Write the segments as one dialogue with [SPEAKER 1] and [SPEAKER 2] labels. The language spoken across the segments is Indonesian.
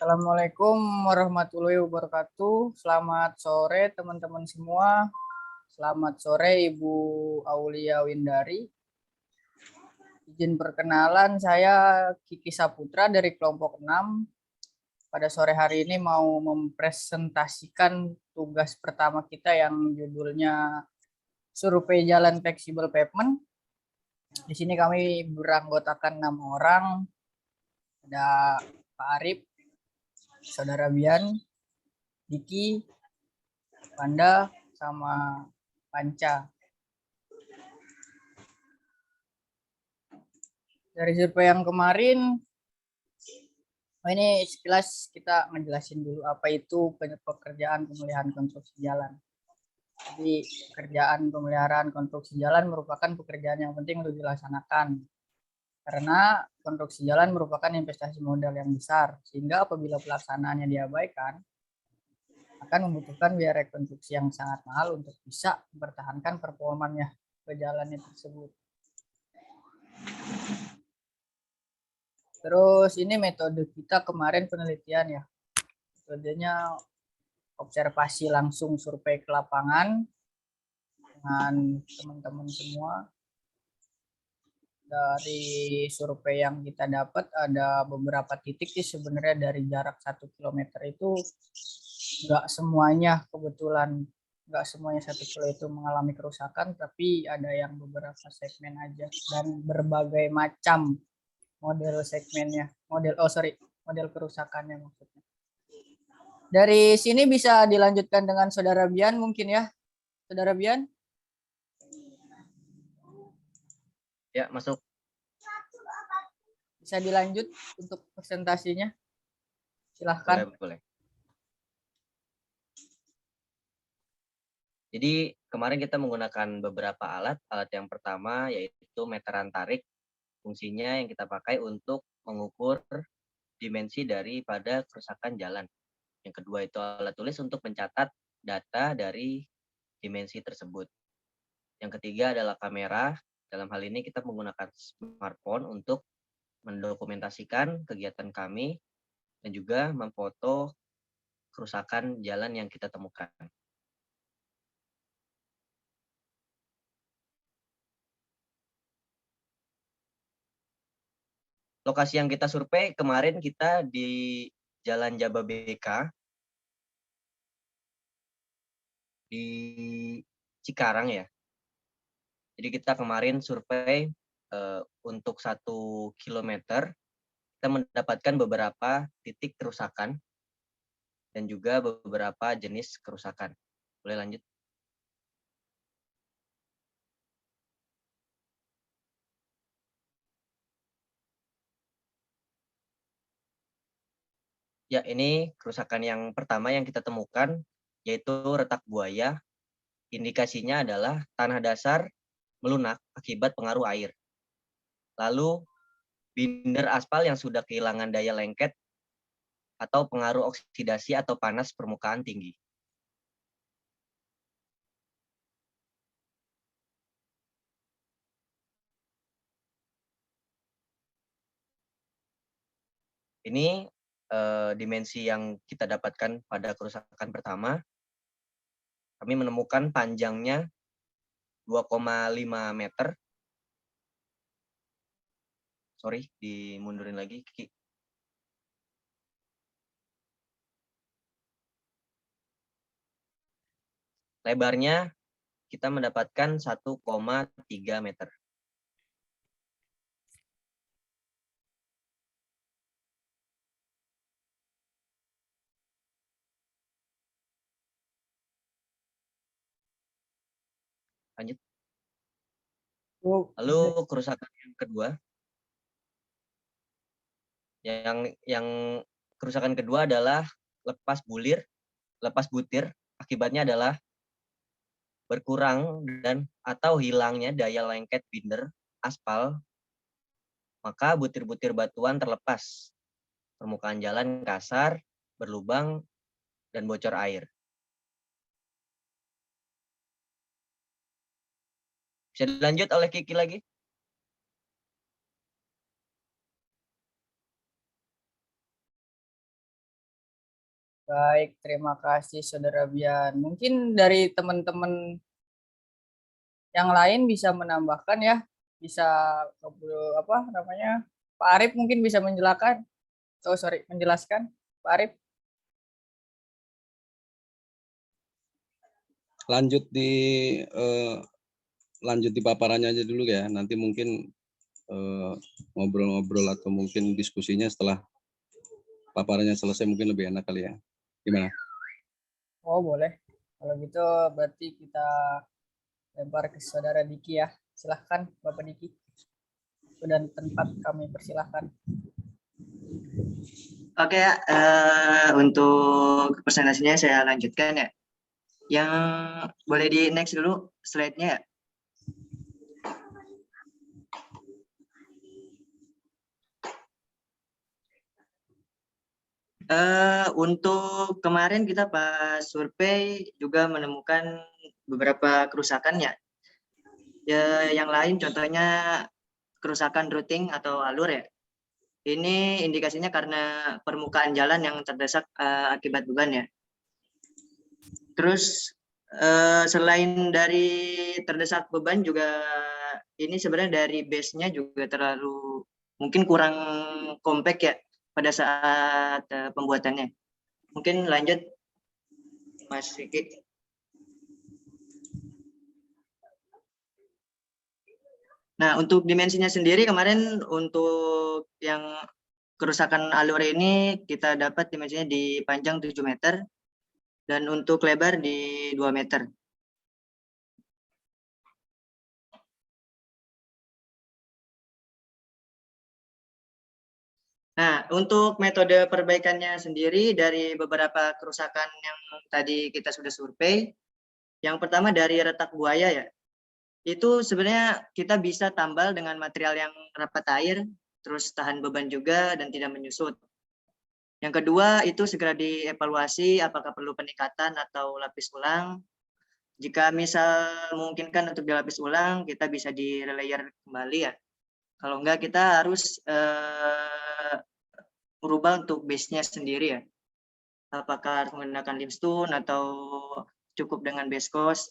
[SPEAKER 1] Assalamualaikum warahmatullahi wabarakatuh. Selamat sore teman-teman semua. Selamat sore Ibu Aulia Windari. Izin perkenalan, saya Kiki Saputra dari kelompok 6. Pada sore hari ini mau mempresentasikan tugas pertama kita yang judulnya Survei Jalan Fleksibel Pavement. Di sini kami beranggotakan 6 orang. Ada Pak Arif, Saudara Bian, Diki, Panda, sama Panca. Dari survei yang kemarin, ini sekilas kita ngejelasin dulu apa itu pekerjaan pemeliharaan konstruksi jalan. Jadi pekerjaan pemeliharaan konstruksi jalan merupakan pekerjaan yang penting untuk dilaksanakan. Karena konstruksi jalan merupakan investasi modal yang besar, sehingga apabila pelaksanaannya diabaikan, akan membutuhkan biaya rekonstruksi yang sangat mahal untuk bisa mempertahankan performanya ke jalannya tersebut. Terus ini metode kita kemarin penelitian ya. Metodenya observasi langsung survei ke lapangan dengan teman-teman semua. Dari survei yang kita dapat ada beberapa titik sih sebenarnya dari jarak 1 km itu nggak semuanya kebetulan, nggak semuanya 1 kilo itu mengalami kerusakan, tapi ada yang beberapa segmen aja dan berbagai macam model segmennya, model kerusakannya maksudnya. Dari sini bisa dilanjutkan dengan Saudara Bian mungkin ya, Saudara Bian?
[SPEAKER 2] Ya, masuk.
[SPEAKER 1] Bisa dilanjut untuk presentasinya? Silahkan.
[SPEAKER 2] Boleh. Jadi kemarin kita menggunakan beberapa alat. Alat yang pertama yaitu meteran tarik. Fungsinya yang kita pakai untuk mengukur dimensi daripada kerusakan jalan. Yang kedua itu alat tulis untuk mencatat data dari dimensi tersebut. Yang ketiga adalah kamera. Dalam hal ini kita menggunakan smartphone untuk mendokumentasikan kegiatan kami dan juga memfoto kerusakan jalan yang kita temukan. Lokasi yang kita survei kemarin kita di Jalan Jababeka di Cikarang ya. Jadi kita kemarin survei untuk 1 kilometer kita mendapatkan beberapa titik kerusakan dan juga beberapa jenis kerusakan. Boleh lanjut? Ya, ini kerusakan yang pertama yang kita temukan yaitu retak buaya. Indikasinya adalah tanah dasar melunak akibat pengaruh air. Lalu binder aspal yang sudah kehilangan daya lengket atau pengaruh oksidasi atau panas permukaan tinggi. Ini dimensi yang kita dapatkan pada kerusakan pertama. Kami menemukan panjangnya 2,5 meter. Sorry, dimundurin lagi, Kiki. Lebarnya kita mendapatkan 1,3 meter. Lanjut. Lalu kerusakan yang kedua. Yang kerusakan kedua adalah lepas butir. Akibatnya adalah berkurang dan atau hilangnya daya lengket binder aspal, maka butir-butir batuan terlepas. Permukaan jalan kasar, berlubang, dan bocor air. Bisa dilanjut oleh Kiki lagi?
[SPEAKER 1] Baik, terima kasih Saudara Bian. Mungkin dari teman-teman yang lain bisa menambahkan ya, bisa apa namanya, Pak Arif mungkin bisa menjelaskan. Oh sorry, menjelaskan, Pak Arif.
[SPEAKER 3] Lanjut di paparannya aja dulu ya. Nanti mungkin ngobrol-ngobrol atau mungkin diskusinya setelah paparannya selesai mungkin lebih enak kali ya. Gimana?
[SPEAKER 1] Oh boleh. Kalau gitu berarti kita lempar ke Saudara Diki ya. Silahkan Bapak Diki. Dan tempat kami persilahkan.
[SPEAKER 4] Oke ya, untuk presentasinya saya lanjutkan ya. Yang boleh di next dulu slide-nya ya. Untuk kemarin kita pas survei juga menemukan beberapa kerusakan ya. Yang lain contohnya kerusakan routing atau alur ya. Ini indikasinya karena permukaan jalan yang terdesak akibat beban ya. Terus selain dari terdesak beban juga ini sebenarnya dari base-nya juga terlalu mungkin kurang kompak ya pada saat pembuatannya. Mungkin lanjut Mas Riki. Nah, untuk dimensinya sendiri kemarin untuk yang kerusakan alur ini kita dapat dimensinya di panjang 7 meter dan untuk lebar di 2 meter. Nah, untuk metode perbaikannya sendiri dari beberapa kerusakan yang tadi kita sudah survei, yang pertama dari retak buaya ya, itu sebenarnya kita bisa tambal dengan material yang rapat air, terus tahan beban juga dan tidak menyusut. Yang kedua itu segera dievaluasi apakah perlu peningkatan atau lapis ulang. Jika misal memungkinkan untuk dilapis ulang, kita bisa di-relayer kembali ya. Kalau enggak kita harus merubah untuk base-nya sendiri ya. Apakah harus menggunakan limestone atau cukup dengan base coat.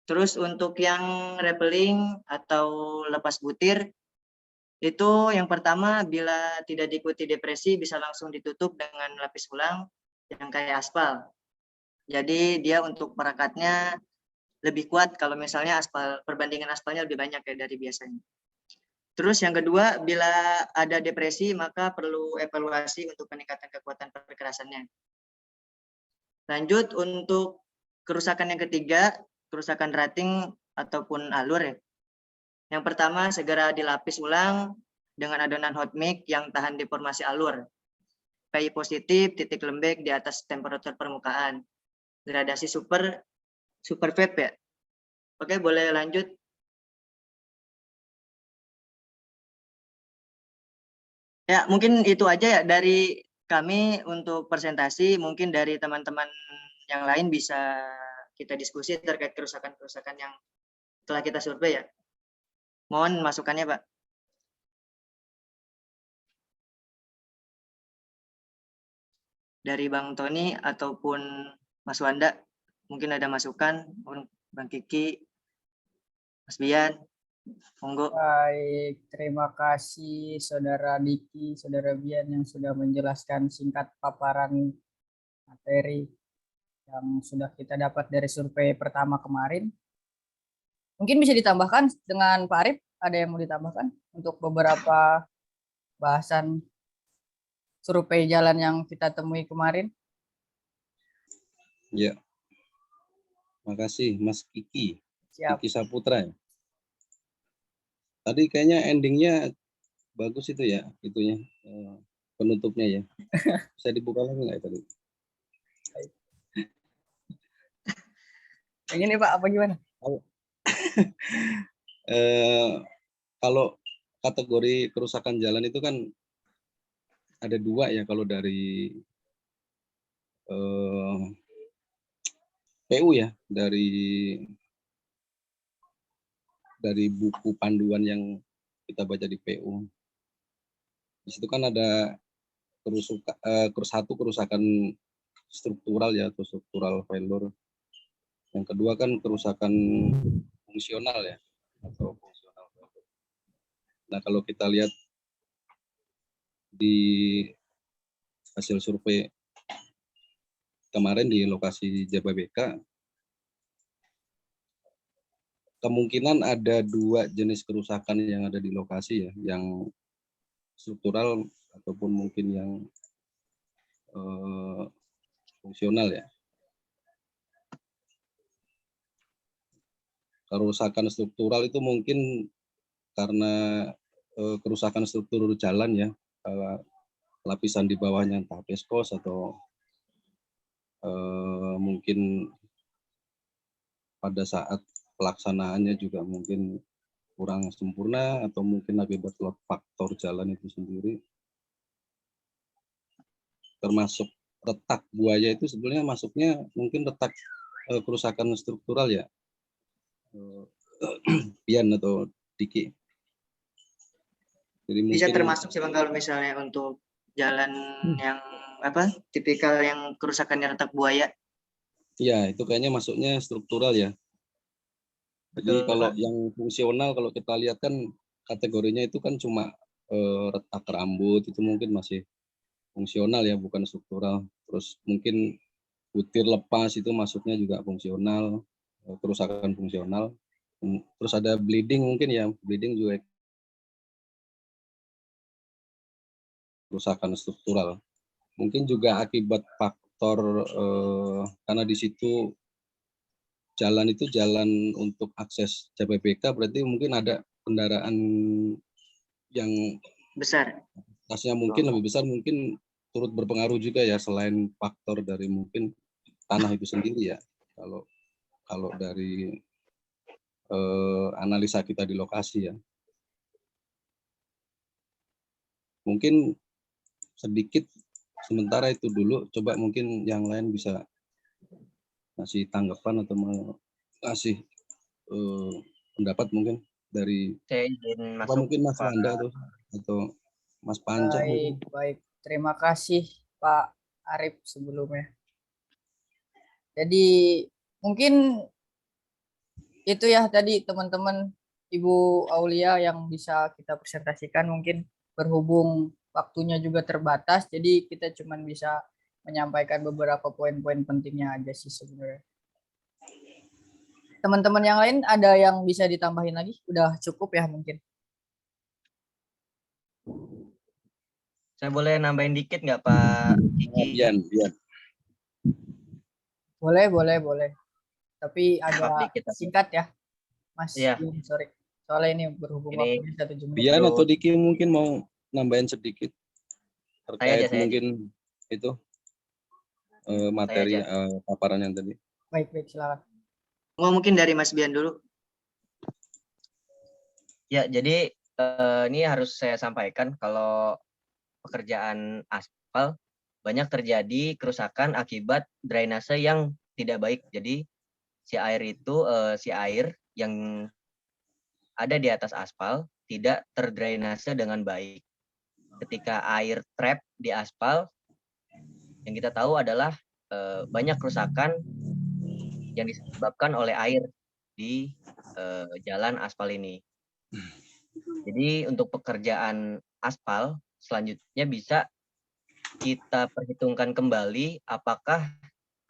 [SPEAKER 4] Terus untuk yang rappelling atau lepas butir, itu yang pertama bila tidak diikuti depresi bisa langsung ditutup dengan lapis ulang yang kayak aspal. Jadi dia untuk perekatnya lebih kuat kalau misalnya aspal, perbandingan aspalnya lebih banyak ya dari biasanya. Terus yang kedua, bila ada depresi maka perlu evaluasi untuk peningkatan kekuatan perkerasannya. Lanjut untuk kerusakan yang ketiga, kerusakan rating ataupun alur ya. Yang pertama segera dilapis ulang dengan adonan hot mix yang tahan deformasi alur. PI positif, titik lembek di atas temperatur permukaan. Gradasi super vape ya. Oke, boleh lanjut. Ya, mungkin itu aja ya dari kami untuk presentasi. Mungkin dari teman-teman yang lain bisa kita diskusi terkait kerusakan-kerusakan yang telah kita survei ya. Mohon masukannya, Pak. Dari Bang Tony ataupun Mas Wanda, mungkin ada masukan, Bang Kiki, Mas Bian, monggo.
[SPEAKER 1] Baik, terima kasih Saudara Diki, Saudara Bian yang sudah menjelaskan singkat paparan materi yang sudah kita dapat dari survei pertama kemarin. Mungkin bisa ditambahkan dengan Pak Arif, ada yang mau ditambahkan untuk beberapa bahasan survei jalan yang kita temui kemarin?
[SPEAKER 3] Ya. Makasih Mas Kiki.
[SPEAKER 1] Siap.
[SPEAKER 3] Kiki Saputra ya. Tadi kayaknya endingnya bagus itu ya, itunya penutupnya ya. Bisa dibuka lagi nggak tadi?
[SPEAKER 1] Yang ini Pak, apa gimana?
[SPEAKER 3] Kalau kategori kerusakan jalan itu kan ada dua ya kalau dari PU ya, dari buku panduan yang kita baca di PU. Di situ kan ada satu kerusakan struktural ya, atau struktural failure. Yang kedua kan kerusakan fungsional ya, atau fungsional failure. Nah, kalau kita lihat di hasil survei kemarin di lokasi Jababeka, kemungkinan ada 2 jenis kerusakan yang ada di lokasi ya, yang struktural ataupun mungkin yang fungsional ya. Kerusakan struktural itu mungkin karena kerusakan struktur jalan ya, lapisan di bawahnya entah beskos atau mungkin pada saat pelaksanaannya juga mungkin kurang sempurna, atau mungkin akibat faktor jalan itu sendiri. Termasuk retak buaya itu sebenarnya masuknya mungkin retak kerusakan struktural ya, Pian atau Diki. Jadi
[SPEAKER 4] Bisa
[SPEAKER 3] mungkin
[SPEAKER 4] termasuk sih Bang kalau misalnya untuk jalan yang tipikal yang kerusakannya retak buaya.
[SPEAKER 3] ya itu kayaknya masuknya struktural ya. Jadi
[SPEAKER 2] Betul,
[SPEAKER 3] kalau
[SPEAKER 2] Pak.
[SPEAKER 3] yang fungsional, kalau kita lihat kan kategorinya itu kan cuma retak rambut, itu mungkin masih fungsional ya, bukan struktural. Terus mungkin butir lepas itu masuknya juga fungsional, kerusakan fungsional. Terus ada bleeding mungkin ya, bleeding juga kerusakan struktural. Mungkin juga akibat faktor karena di situ jalan itu jalan untuk akses Jababeka, berarti mungkin ada kendaraan yang
[SPEAKER 4] Besar.
[SPEAKER 3] tasnya mungkin lebih besar, mungkin turut berpengaruh juga ya, selain faktor dari mungkin tanah itu sendiri ya. Kalau dari analisa kita di lokasi ya, mungkin sedikit sementara itu dulu. Coba mungkin yang lain bisa ngasih tanggapan atau ngasih pendapat mungkin dari
[SPEAKER 2] Saya izin
[SPEAKER 3] apa,
[SPEAKER 2] masuk,
[SPEAKER 3] mungkin Mas
[SPEAKER 2] Pak.
[SPEAKER 3] Wanda atau Mas Panca mungkin.
[SPEAKER 1] Baik. Terima kasih Pak Arif sebelumnya. Jadi mungkin itu ya tadi teman-teman, Ibu Aulia, yang bisa kita presentasikan. Mungkin berhubung waktunya juga terbatas, jadi kita cuma bisa menyampaikan beberapa poin-poin pentingnya aja sih sebenarnya. Teman-teman yang lain ada yang bisa ditambahin lagi? Udah cukup ya mungkin?
[SPEAKER 2] Saya boleh nambahin dikit nggak, Pak Kiki?
[SPEAKER 3] Bian.
[SPEAKER 1] Boleh. Tapi
[SPEAKER 2] Maaf
[SPEAKER 1] agak
[SPEAKER 2] dikit, tapi
[SPEAKER 1] singkat ya, Mas.
[SPEAKER 2] iya,
[SPEAKER 1] Sorry. Soalnya ini berhubung
[SPEAKER 2] ini
[SPEAKER 1] waktunya 1 jam.
[SPEAKER 3] Bian atau
[SPEAKER 2] menurut
[SPEAKER 3] Diki mungkin mau nambahin sedikit
[SPEAKER 2] saya aja,
[SPEAKER 3] terkait mungkin itu materi
[SPEAKER 2] aja.
[SPEAKER 3] paparan yang tadi.
[SPEAKER 1] Baik, silakan.
[SPEAKER 4] Mungkin dari Mas Bian dulu.
[SPEAKER 2] Ya, jadi ini harus saya sampaikan kalau pekerjaan aspal banyak terjadi kerusakan akibat drainase yang tidak baik. Jadi si air yang ada di atas aspal tidak terdrainase dengan baik. Ketika air trap di aspal, yang kita tahu adalah banyak kerusakan yang disebabkan oleh air di jalan aspal ini. Jadi untuk pekerjaan aspal selanjutnya bisa kita perhitungkan kembali apakah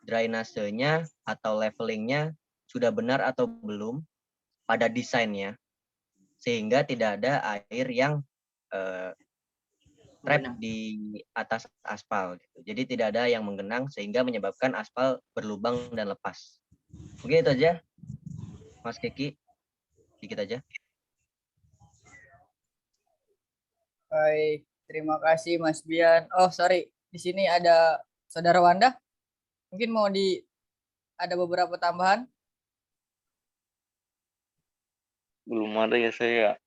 [SPEAKER 2] drainasenya atau levelingnya sudah benar atau belum pada desainnya, sehingga tidak ada air yang trap di atas aspal. Gitu. Jadi tidak ada yang menggenang sehingga menyebabkan aspal berlubang dan lepas. Mungkin itu aja, Mas Kiki. Dikit aja.
[SPEAKER 1] Baik, terima kasih Mas Bian. Oh, sorry. Di sini ada Saudara Wanda. Mungkin ada beberapa tambahan?
[SPEAKER 5] Belum ada ya saya.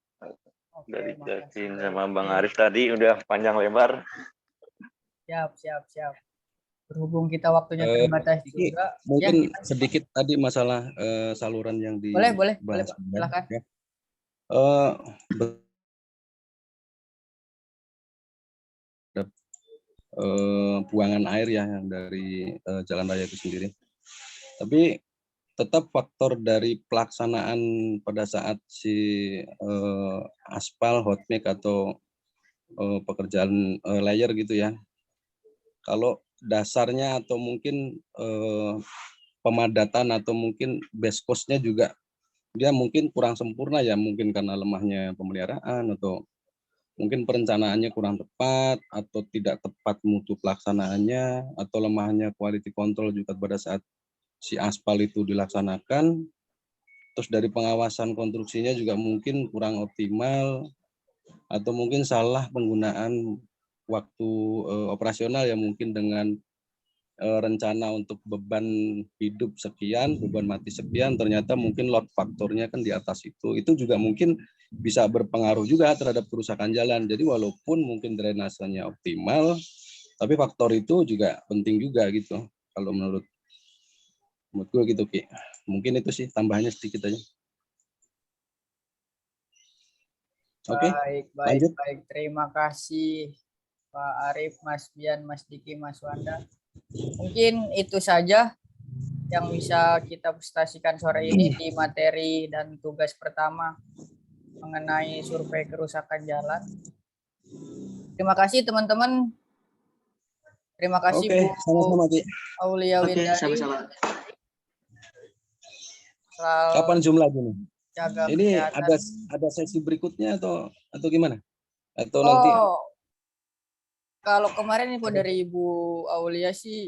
[SPEAKER 1] Oke,
[SPEAKER 5] Dari
[SPEAKER 1] makasih.
[SPEAKER 5] Jatin sama Bang Arif tadi udah panjang lebar.
[SPEAKER 1] Siap. Berhubung kita waktunya terbatas juga.
[SPEAKER 3] Mungkin
[SPEAKER 1] Ya,
[SPEAKER 3] sedikit tadi masalah saluran yang
[SPEAKER 1] boleh,
[SPEAKER 3] dibahas.
[SPEAKER 1] Pak. Silakan.
[SPEAKER 3] Ya. buangan air ya yang dari jalan raya itu sendiri. Tapi tetap faktor dari pelaksanaan pada saat si aspal, hot mix atau pekerjaan layer gitu ya. Kalau dasarnya atau mungkin pemadatan atau mungkin base cost-nya juga dia mungkin kurang sempurna ya, mungkin karena lemahnya pemeliharaan atau mungkin perencanaannya kurang tepat atau tidak tepat mutu pelaksanaannya atau lemahnya quality control juga pada saat si aspal itu dilaksanakan. Terus dari pengawasan konstruksinya juga mungkin kurang optimal atau mungkin salah penggunaan waktu operasional ya, mungkin dengan rencana untuk beban hidup sekian, beban mati sekian, ternyata mungkin load faktornya kan di atas itu juga mungkin bisa berpengaruh juga terhadap kerusakan jalan. Jadi walaupun mungkin drainasenya optimal, tapi faktor itu juga penting juga gitu. Kalau menurut gue gitu Ki. Mungkin itu sih tambahannya sedikit aja. Oke, lanjut.
[SPEAKER 1] Baik. Terima kasih Pak Arif, Mas Bian, Mas Diki, Mas Wanda. Mungkin itu saja yang bisa kita presentasikan sore ini di materi dan tugas pertama mengenai survei kerusakan jalan. Terima kasih teman-teman. Terima kasih
[SPEAKER 3] Oke,
[SPEAKER 1] Bu
[SPEAKER 3] sama-sama Ki.
[SPEAKER 1] Aulia
[SPEAKER 4] Oke,
[SPEAKER 1] Windari.
[SPEAKER 4] sama-sama.
[SPEAKER 1] Selalu
[SPEAKER 3] Kapan Zoom lagi nih?
[SPEAKER 1] jaga
[SPEAKER 3] Ini
[SPEAKER 1] kesehatan.
[SPEAKER 3] ada sesi berikutnya atau gimana? Atau nanti
[SPEAKER 1] Kalau kemarin info dari Ibu Aulia sih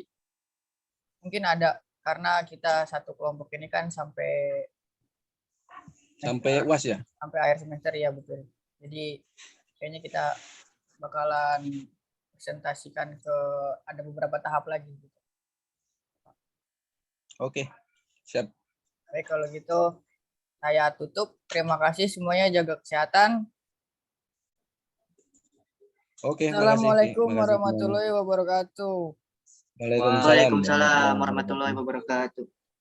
[SPEAKER 1] mungkin ada, karena kita satu kelompok ini kan sampai
[SPEAKER 3] UAS ya?
[SPEAKER 1] Sampai akhir semester ya, betul. Jadi kayaknya kita bakalan presentasikan ke ada beberapa tahap lagi.
[SPEAKER 3] Oke, siap.
[SPEAKER 1] Baik, kalau gitu saya tutup. Terima kasih semuanya, jaga kesehatan.
[SPEAKER 3] Oke,
[SPEAKER 1] Assalamualaikum warahmatullahi wabarakatuh.
[SPEAKER 2] Waalaikumsalam
[SPEAKER 4] Waalaikumsalam warahmatullahi wabarakatuh.